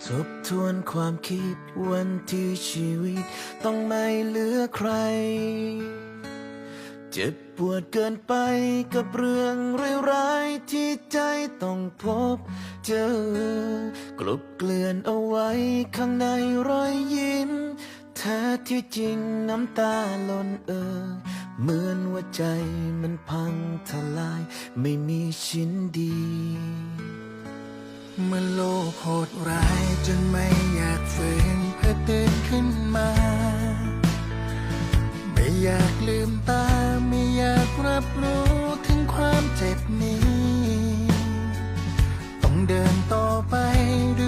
ทบทวนความคิดวันที่ชีวิตต้องไม่เหลือใครเจ็บปวดเกินไปกับเรื่องร้ายๆที่ใจต้องพบเจอกลบเกลื่อนเอาไว้ข้างในรอยยิ้มแท้ที่จริงน้ำตาล้นเหมือนว่าใจมันพังทลายไม่มีชิ้นดีเมื่อโลกโหดร้ายจนไม่อยากฝืนเพื่อตื่นขึ้นมาไม่อยากลืมตาไม่อยากรับรู้ถึงความเจ็บนี้ต้องเดินต่อไปด้วย